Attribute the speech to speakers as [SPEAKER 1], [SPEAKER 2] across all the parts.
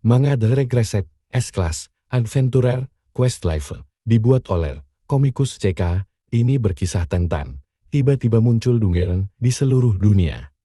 [SPEAKER 1] Manga The Regressed, S-Class, Adventurer, Quest Life, dibuat oleh komikus CK, ini berkisah tentang tiba-tiba muncul Dungeren di seluruh dunia.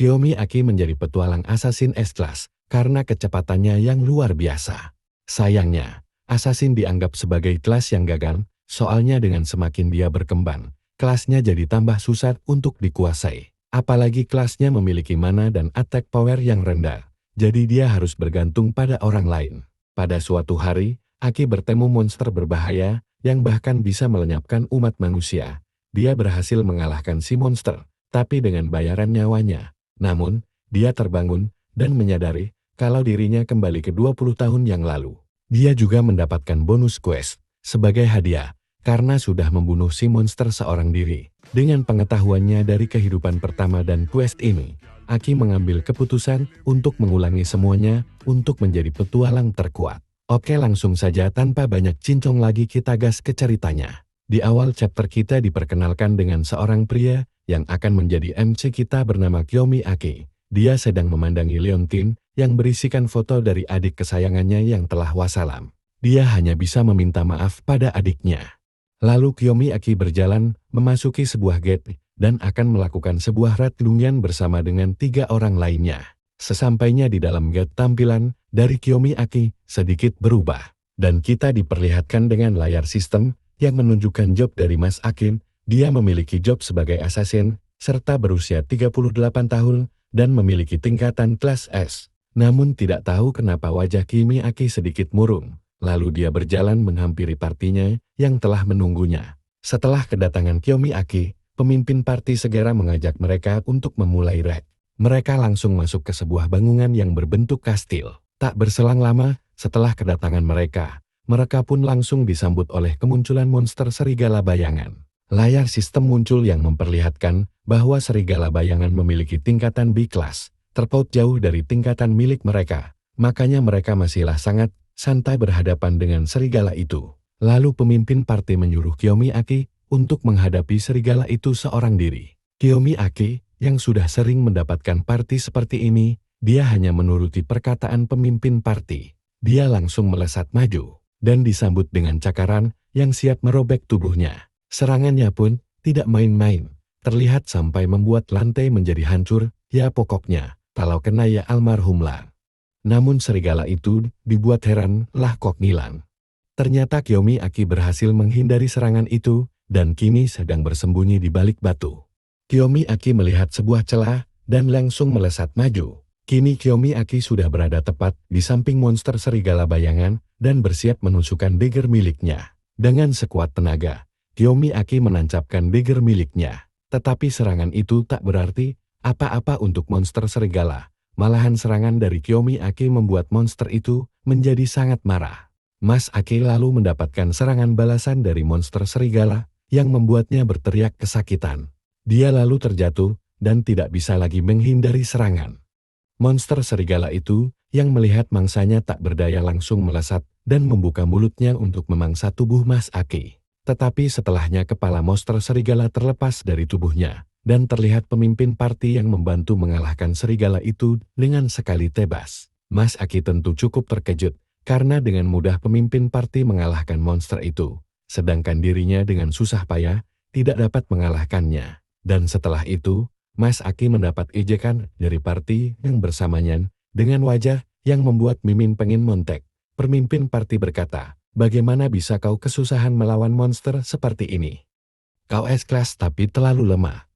[SPEAKER 1] Kiyomi Aki menjadi petualang assassin S-Class karena kecepatannya yang luar biasa. Sayangnya, assassin dianggap sebagai kelas yang gagal, soalnya dengan semakin dia berkembang, kelasnya jadi tambah susah untuk dikuasai. Apalagi kelasnya memiliki mana dan attack power yang rendah, jadi dia harus bergantung pada orang lain. Pada suatu hari, Aki bertemu monster berbahaya yang bahkan bisa melenyapkan umat manusia. Dia berhasil mengalahkan si monster, tapi dengan bayaran nyawanya. Namun, dia terbangun dan menyadari kalau dirinya kembali ke 20 tahun yang lalu. Dia juga mendapatkan bonus quest sebagai hadiah karena sudah membunuh si monster seorang diri. Dengan pengetahuannya dari kehidupan pertama dan quest ini, Aki mengambil keputusan untuk mengulangi semuanya untuk menjadi petualang terkuat. Oke, langsung saja tanpa banyak cincong lagi kita gas ke ceritanya. Di awal chapter kita diperkenalkan dengan seorang pria yang akan menjadi MC kita bernama Kiyomi Aki. Dia sedang memandangi Leontin yang berisikan foto dari adik kesayangannya yang telah wassalam. Dia hanya bisa meminta maaf pada adiknya. Lalu Kiyomi Aki berjalan memasuki sebuah gate dan akan melakukan sebuah red lungian bersama dengan 3 orang lainnya. Sesampainya di dalam gate, tampilan dari Kiyomi Aki sedikit berubah. Dan kita diperlihatkan dengan layar sistem yang menunjukkan job dari Mas Aki. Dia memiliki job sebagai assassin, serta berusia 38 tahun, dan memiliki tingkatan kelas S. Namun tidak tahu kenapa wajah Kiyomi Aki sedikit murung. Lalu dia berjalan menghampiri partinya yang telah menunggunya. Setelah kedatangan Kiyomi Aki, pemimpin parti segera mengajak mereka untuk memulai raid. Mereka langsung masuk ke sebuah bangunan yang berbentuk kastil. Tak berselang lama, setelah kedatangan mereka pun langsung disambut oleh kemunculan monster serigala bayangan. Layar sistem muncul yang memperlihatkan bahwa serigala bayangan memiliki tingkatan B-Class, terpaut jauh dari tingkatan milik mereka. Makanya mereka masihlah sangat santai berhadapan dengan serigala itu. Lalu pemimpin parti menyuruh Kiyomi Aki untuk menghadapi serigala itu seorang diri. Kiyomi Aki, yang sudah sering mendapatkan parti seperti ini, dia hanya menuruti perkataan pemimpin parti. Dia langsung melesat maju, dan disambut dengan cakaran yang siap merobek tubuhnya. Serangannya pun tidak main-main, terlihat sampai membuat lantai menjadi hancur, ya pokoknya, kalau kena ya almarhumlah. Namun serigala itu dibuat heran lah kok ngilang. Ternyata Kiyomi Aki berhasil menghindari serangan itu, dan kini sedang bersembunyi di balik batu. Kiyomi Aki melihat sebuah celah, dan langsung melesat maju. Kini Kiyomi Aki sudah berada tepat di samping monster serigala bayangan, dan bersiap menusukkan dagger miliknya. Dengan sekuat tenaga, Kiyomi Aki menancapkan dagger miliknya. Tetapi serangan itu tak berarti apa-apa untuk monster serigala. Malahan serangan dari Kiyomi Aki membuat monster itu menjadi sangat marah. Mas Aki lalu mendapatkan serangan balasan dari monster serigala yang membuatnya berteriak kesakitan. Dia lalu terjatuh dan tidak bisa lagi menghindari serangan. Monster serigala itu yang melihat mangsanya tak berdaya langsung melesat dan membuka mulutnya untuk memangsa tubuh Mas Aki. Tetapi setelahnya kepala monster serigala terlepas dari tubuhnya, dan terlihat pemimpin parti yang membantu mengalahkan serigala itu dengan sekali tebas. Mas Aki tentu cukup terkejut, karena dengan mudah pemimpin parti mengalahkan monster itu, sedangkan dirinya dengan susah payah tidak dapat mengalahkannya. Dan setelah itu, Mas Aki mendapat ejekan dari parti yang bersamanya, dengan wajah yang membuat Mimin pengen montek. Pemimpin parti berkata, "Bagaimana bisa kau kesusahan melawan monster seperti ini? Kau S-Class tapi terlalu lemah.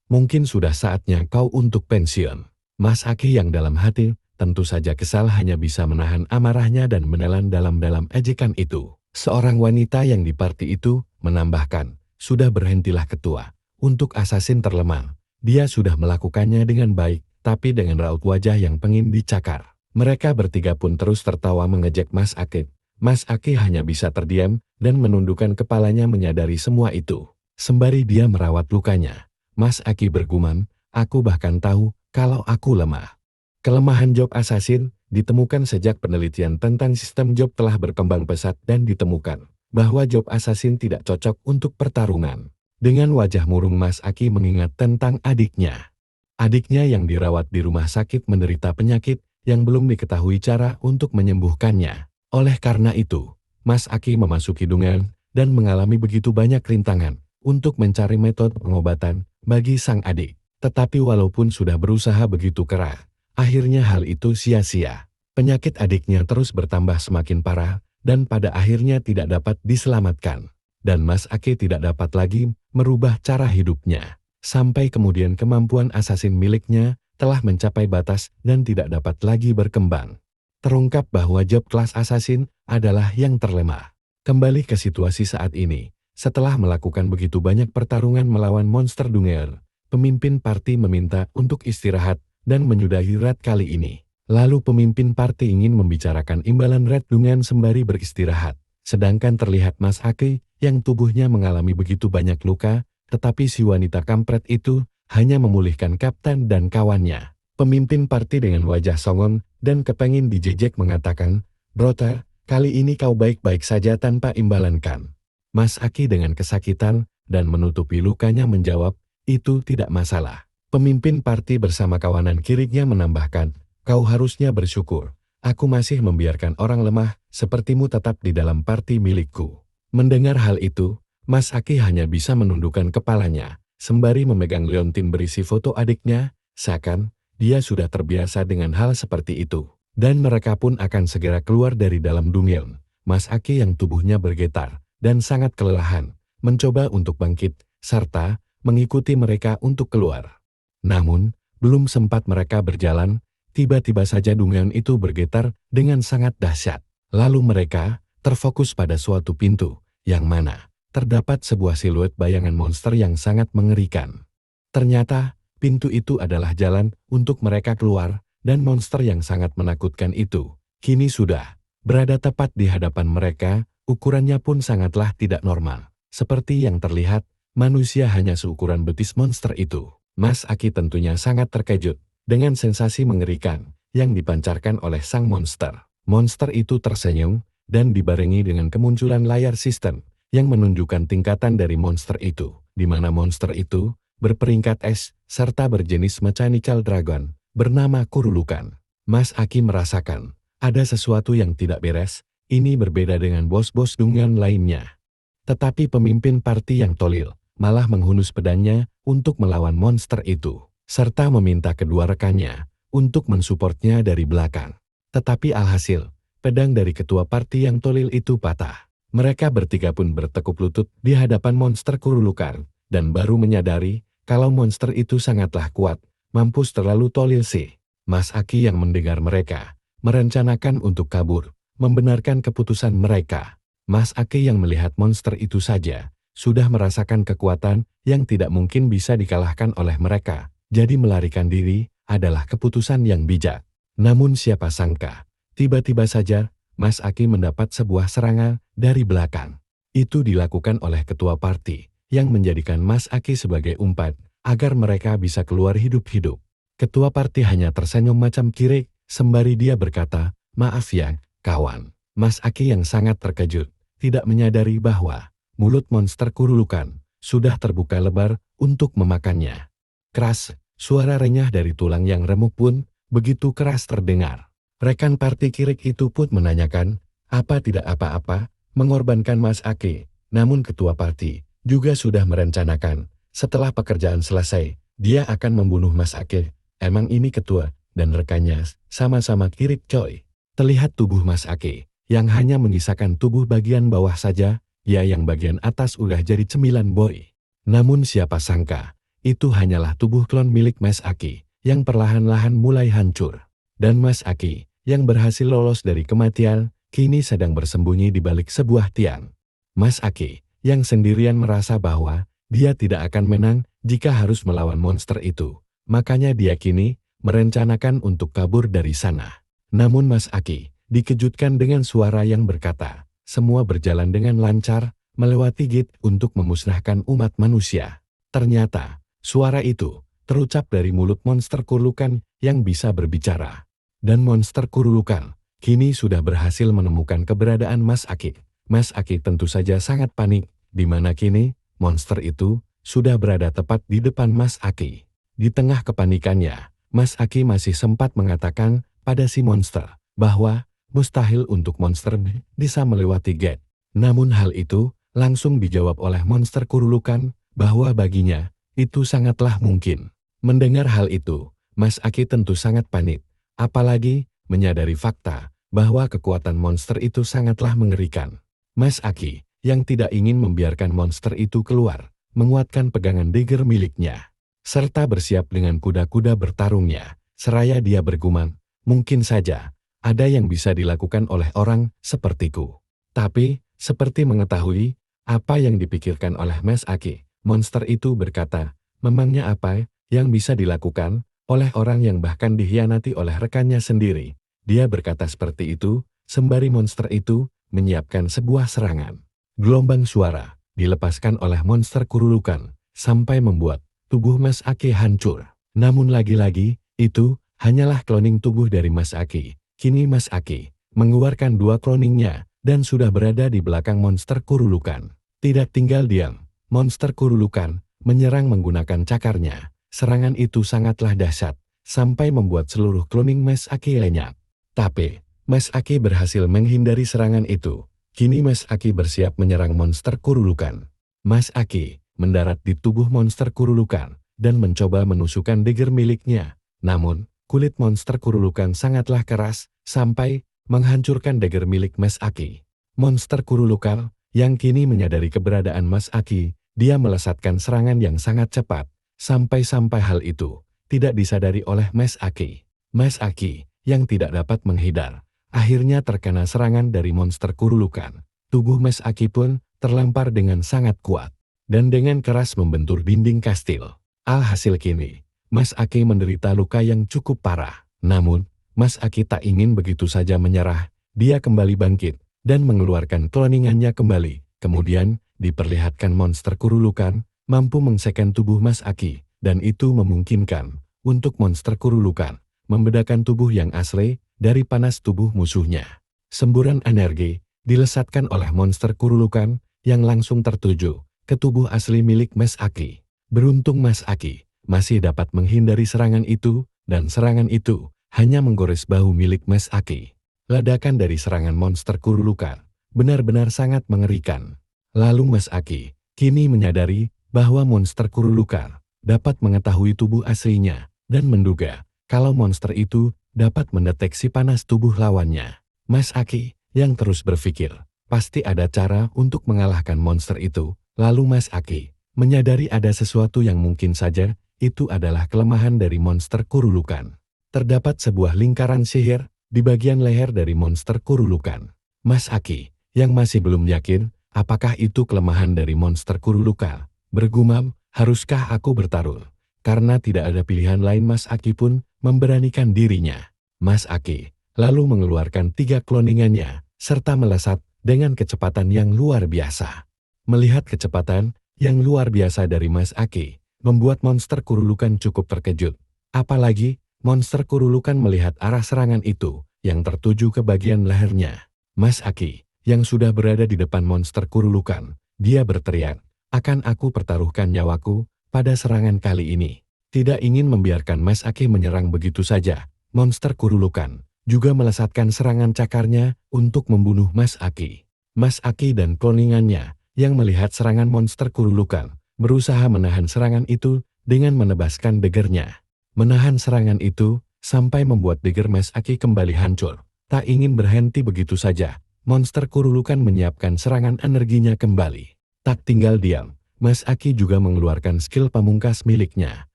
[SPEAKER 1] Mungkin sudah saatnya kau untuk pensiun." Mas Aki yang dalam hati tentu saja kesal hanya bisa menahan amarahnya dan menelan dalam-dalam ejekan itu. Seorang wanita yang di parti itu menambahkan, "Sudah berhentilah ketua. Untuk assassin terlemah, dia sudah melakukannya dengan baik, tapi dengan raut wajah yang pengin dicakar." Mereka bertiga pun terus tertawa mengejek Mas Aki. Mas Aki hanya bisa terdiam dan menundukkan kepalanya menyadari semua itu. Sembari dia merawat lukanya, Mas Aki bergumam, "Aku bahkan tahu kalau aku lemah." Kelemahan job assassin ditemukan sejak penelitian tentang sistem job telah berkembang pesat dan ditemukan bahwa job assassin tidak cocok untuk pertarungan. Dengan wajah murung Mas Aki mengingat tentang adiknya. Adiknya yang dirawat di rumah sakit menderita penyakit yang belum diketahui cara untuk menyembuhkannya. Oleh karena itu, Mas Aki memasuki Dungeon dan mengalami begitu banyak rintangan untuk mencari metode pengobatan bagi sang adik. Tetapi walaupun sudah berusaha begitu keras, akhirnya hal itu sia-sia. Penyakit adiknya terus bertambah semakin parah dan pada akhirnya tidak dapat diselamatkan. Dan Mas Aki tidak dapat lagi merubah cara hidupnya. Sampai kemudian kemampuan assassin miliknya telah mencapai batas dan tidak dapat lagi berkembang. Terungkap bahwa job kelas assassin adalah yang terlemah. Kembali ke situasi saat ini, setelah melakukan begitu banyak pertarungan melawan monster Dungeon, pemimpin party meminta untuk istirahat dan menyudahi raid kali ini. Lalu pemimpin party ingin membicarakan imbalan raid Dungeon sembari beristirahat. Sedangkan terlihat Mas Aki yang tubuhnya mengalami begitu banyak luka, tetapi si wanita kampret itu hanya memulihkan kapten dan kawannya. Pemimpin party dengan wajah songong dan kepengin dijejek mengatakan, "Brother, kali ini kau baik-baik saja tanpa imbalan kan?" Mas Aki dengan kesakitan dan menutupi lukanya menjawab, "Itu tidak masalah." Pemimpin party bersama kawanan kirinya menambahkan, "Kau harusnya bersyukur. Aku masih membiarkan orang lemah sepertimu tetap di dalam party milikku." Mendengar hal itu, Mas Aki hanya bisa menundukkan kepalanya, sembari memegang leontin berisi foto adiknya, seakan dia sudah terbiasa dengan hal seperti itu. Dan mereka pun akan segera keluar dari dalam Dungeon. Mas Aki yang tubuhnya bergetar dan sangat kelelahan, mencoba untuk bangkit, serta mengikuti mereka untuk keluar. Namun, belum sempat mereka berjalan, tiba-tiba saja Dungeon itu bergetar dengan sangat dahsyat. Lalu mereka terfokus pada suatu pintu, yang mana terdapat sebuah siluet bayangan monster yang sangat mengerikan. Ternyata, pintu itu adalah jalan untuk mereka keluar, dan monster yang sangat menakutkan itu kini sudah berada tepat di hadapan mereka. Ukurannya pun sangatlah tidak normal. Seperti yang terlihat, manusia hanya seukuran betis monster itu. Mas Aki tentunya sangat terkejut dengan sensasi mengerikan yang dipancarkan oleh sang monster. Monster itu tersenyum dan dibarengi dengan kemunculan layar sistem yang menunjukkan tingkatan dari monster itu, di mana monster itu berperingkat S serta berjenis mechanical dragon bernama Kurulukan. Mas Aki merasakan ada sesuatu yang tidak beres. Ini berbeda dengan bos-bos Dungeon lainnya. Tetapi pemimpin party yang tolil malah menghunus pedangnya untuk melawan monster itu, serta meminta kedua rekannya untuk mensupportnya dari belakang. Tetapi alhasil, pedang dari ketua party yang tolil itu patah. Mereka bertiga pun bertekuk lutut di hadapan monster Kurulukan, dan baru menyadari kalau monster itu sangatlah kuat, mampus terlalu tolil sih. Mas Aki yang mendengar mereka merencanakan untuk kabur, membenarkan keputusan mereka. Mas Aki yang melihat monster itu saja sudah merasakan kekuatan yang tidak mungkin bisa dikalahkan oleh mereka. Jadi melarikan diri adalah keputusan yang bijak. Namun siapa sangka, tiba-tiba saja Mas Aki mendapat sebuah serangan dari belakang. Itu dilakukan oleh ketua party yang menjadikan Mas Aki sebagai umpan agar mereka bisa keluar hidup-hidup. Ketua party hanya tersenyum macam kirik sembari dia berkata, "Maaf ya, kawan." Mas Aki yang sangat terkejut, tidak menyadari bahwa mulut monster Kurulukan sudah terbuka lebar untuk memakannya. Keras, suara renyah dari tulang yang remuk pun begitu keras terdengar. Rekan party kirik itu pun menanyakan, apa tidak apa-apa, mengorbankan Mas Aki. Namun ketua party juga sudah merencanakan, setelah pekerjaan selesai, dia akan membunuh Mas Aki. Emang ini ketua dan rekannya sama-sama kirik coy. Terlihat tubuh Mas Aki yang hanya menyisakan tubuh bagian bawah saja, ya yang bagian atas udah jadi cemilan boy. Namun siapa sangka, itu hanyalah tubuh klon milik Mas Aki yang perlahan-lahan mulai hancur. Dan Mas Aki yang berhasil lolos dari kematian, kini sedang bersembunyi di balik sebuah tiang. Mas Aki yang sendirian merasa bahwa dia tidak akan menang jika harus melawan monster itu. Makanya dia kini merencanakan untuk kabur dari sana. Namun Mas Aki dikejutkan dengan suara yang berkata, semua berjalan dengan lancar, melewati gate untuk memusnahkan umat manusia. Ternyata, suara itu terucap dari mulut monster Kurulukan yang bisa berbicara. Dan monster Kurulukan kini sudah berhasil menemukan keberadaan Mas Aki. Mas Aki tentu saja sangat panik, di mana kini monster itu sudah berada tepat di depan Mas Aki. Di tengah kepanikannya, Mas Aki masih sempat mengatakan pada si monster bahwa mustahil untuk monster bisa melewati gate. Namun hal itu langsung dijawab oleh monster kurulukan bahwa baginya itu sangatlah mungkin. Mendengar hal itu, Mas Aki tentu sangat panik, apalagi menyadari fakta bahwa kekuatan monster itu sangatlah mengerikan. Mas Aki, yang tidak ingin membiarkan monster itu keluar, menguatkan pegangan dagger miliknya, serta bersiap dengan kuda-kuda bertarungnya, seraya dia bergumam, mungkin saja ada yang bisa dilakukan oleh orang sepertiku. Tapi, seperti mengetahui apa yang dipikirkan oleh Mas Aki, monster itu berkata, memangnya apa yang bisa dilakukan oleh orang yang bahkan dikhianati oleh rekannya sendiri. Dia berkata seperti itu, sembari monster itu menyiapkan sebuah serangan. Gelombang suara dilepaskan oleh monster kurulukan sampai membuat tubuh Mas Aki hancur. Namun lagi-lagi, itu hanyalah kloning tubuh dari Mas Aki. Kini Mas Aki mengeluarkan dua kloningnya dan sudah berada di belakang monster kurulukan. Tidak tinggal diam, monster kurulukan menyerang menggunakan cakarnya. Serangan itu sangatlah dahsyat, sampai membuat seluruh kloning Mas Aki lenyap. Tapi, Mas Aki berhasil menghindari serangan itu. Kini Mas Aki bersiap menyerang monster kurulukan. Mas Aki mendarat di tubuh monster kurulukan dan mencoba menusukkan dagger miliknya. Namun, kulit monster kurulukan sangatlah keras sampai menghancurkan dagger milik Mas Aki. Monster kurulukan yang kini menyadari keberadaan Mas Aki, dia melesatkan serangan yang sangat cepat, sampai-sampai hal itu tidak disadari oleh Mas Aki. Mas Aki yang tidak dapat menghindar, akhirnya terkena serangan dari monster kurulukan. Tubuh Mas Aki pun terlempar dengan sangat kuat, dan dengan keras membentur dinding kastil. Alhasil kini, Mas Aki menderita luka yang cukup parah. Namun, Mas Aki tak ingin begitu saja menyerah. Dia kembali bangkit, dan mengeluarkan kloningannya kembali. Kemudian, diperlihatkan monster kurulukan mampu mengsekan tubuh Mas Aki, dan itu memungkinkan untuk monster kurulukan membedakan tubuh yang asli dari panas tubuh musuhnya. Semburan energi dilesatkan oleh monster kurulukan yang langsung tertuju ke tubuh asli milik Mas Aki. Beruntung Mas Aki masih dapat menghindari serangan itu, dan serangan itu hanya menggores bahu milik Mas Aki. Ledakan dari serangan monster kurulukan benar-benar sangat mengerikan. Lalu Mas Aki kini menyadari bahwa monster kurulukan dapat mengetahui tubuh aslinya dan menduga kalau monster itu dapat mendeteksi panas tubuh lawannya. Mas Aki yang terus berpikir, pasti ada cara untuk mengalahkan monster itu. Lalu Mas Aki menyadari ada sesuatu yang mungkin saja itu adalah kelemahan dari monster kurulukan. Terdapat sebuah lingkaran sihir di bagian leher dari monster kurulukan. Mas Aki yang masih belum yakin apakah itu kelemahan dari monster kurulukan, bergumam, haruskah aku bertarung? Karena tidak ada pilihan lain, Mas Aki pun memberanikan dirinya. Mas Aki lalu mengeluarkan 3 kloningannya, serta melesat dengan kecepatan yang luar biasa. Melihat kecepatan yang luar biasa dari Mas Aki, membuat monster kurulukan cukup terkejut. Apalagi, monster kurulukan melihat arah serangan itu yang tertuju ke bagian lehernya. Mas Aki yang sudah berada di depan monster kurulukan, dia berteriak, akan aku pertaruhkan nyawaku pada serangan kali ini. Tidak ingin membiarkan Mas Aki menyerang begitu saja, monster kurulukan juga melesatkan serangan cakarnya untuk membunuh Mas Aki. Mas Aki dan kloningannya yang melihat serangan monster kurulukan berusaha menahan serangan itu dengan menebaskan daggernya. Menahan serangan itu sampai membuat dagger Mas Aki kembali hancur. Tak ingin berhenti begitu saja, monster kurulukan menyiapkan serangan energinya kembali. Tak tinggal diam, Mas Aki juga mengeluarkan skill pamungkas miliknya,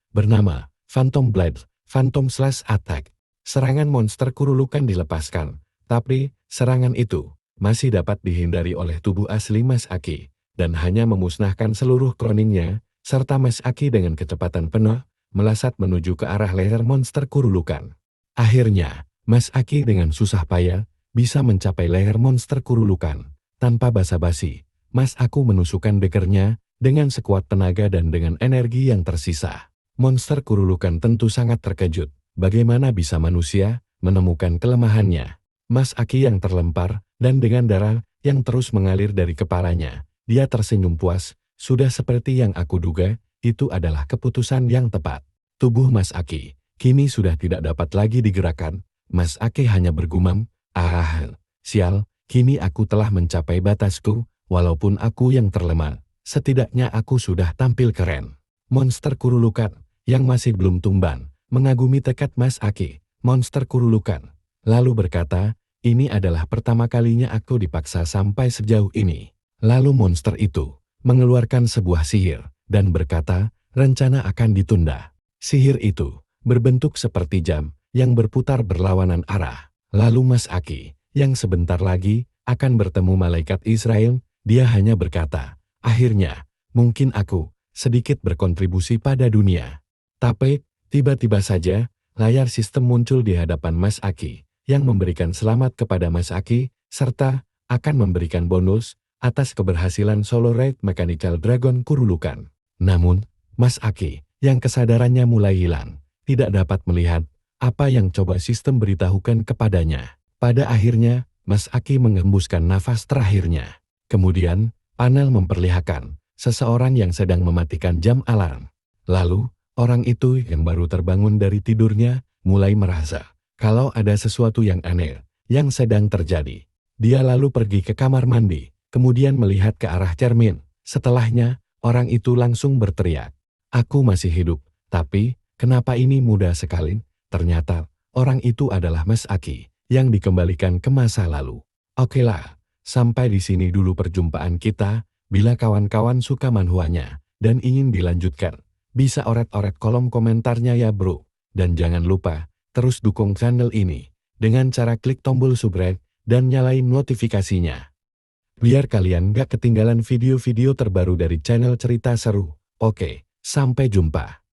[SPEAKER 1] bernama Phantom Blade, Phantom Slash Attack. Serangan monster kurulukan dilepaskan, tapi serangan itu masih dapat dihindari oleh tubuh asli Mas Aki, dan hanya memusnahkan seluruh kloningnya, serta Mas Aki dengan kecepatan penuh, melesat menuju ke arah leher monster kurulukan. Akhirnya, Mas Aki dengan susah payah bisa mencapai leher monster kurulukan. Tanpa basa-basi, Mas Aku menusukkan daggernya dengan sekuat tenaga dan dengan energi yang tersisa. Monster kurulukan tentu sangat terkejut. Bagaimana bisa manusia menemukan kelemahannya? Mas Aki yang terlempar dan dengan darah yang terus mengalir dari kepalanya, dia tersenyum puas. Sudah seperti yang aku duga, itu adalah keputusan yang tepat. Tubuh Mas Aki kini sudah tidak dapat lagi digerakkan. Mas Ake hanya bergumam, sial, kini aku telah mencapai batasku, walaupun aku yang terlemah, setidaknya aku sudah tampil keren. Monster Kurulukan, yang masih belum tumbang, mengagumi tekad Mas Ake, monster Kurulukan, lalu berkata, ini adalah pertama kalinya aku dipaksa sampai sejauh ini. Lalu monster itu mengeluarkan sebuah sihir, dan berkata, rencana akan ditunda. Sihir itu berbentuk seperti jam yang berputar berlawanan arah. Lalu Mas Ake, yang sebentar lagi akan bertemu malaikat Israel, dia hanya berkata, akhirnya, mungkin aku sedikit berkontribusi pada dunia. Tapi, tiba-tiba saja, layar sistem muncul di hadapan Mas Ake, yang memberikan selamat kepada Mas Ake, serta akan memberikan bonus atas keberhasilan Solo Raid Mechanical Dragon Kurulukan. Namun, Mas Ake, yang kesadarannya mulai hilang, tidak dapat melihat apa yang coba sistem beritahukan kepadanya. Pada akhirnya, Mas Ake mengembuskan nafas terakhirnya. Kemudian, panel memperlihatkan seseorang yang sedang mematikan jam alarm. Lalu, orang itu yang baru terbangun dari tidurnya mulai merasa kalau ada sesuatu yang aneh yang sedang terjadi. Dia lalu pergi ke kamar mandi, kemudian melihat ke arah cermin. Setelahnya, orang itu langsung berteriak, aku masih hidup, tapi kenapa ini mudah sekali? Ternyata, orang itu adalah Mas Ake yang dikembalikan ke masa lalu. Okelah, sampai di sini dulu perjumpaan kita. Bila kawan-kawan suka manhwanya dan ingin dilanjutkan, bisa oret-oret kolom komentarnya ya bro. Dan jangan lupa, terus dukung channel ini dengan cara klik tombol subscribe dan nyalain notifikasinya. Biar kalian gak ketinggalan video-video terbaru dari channel Cerita Seru. Oke, sampai jumpa.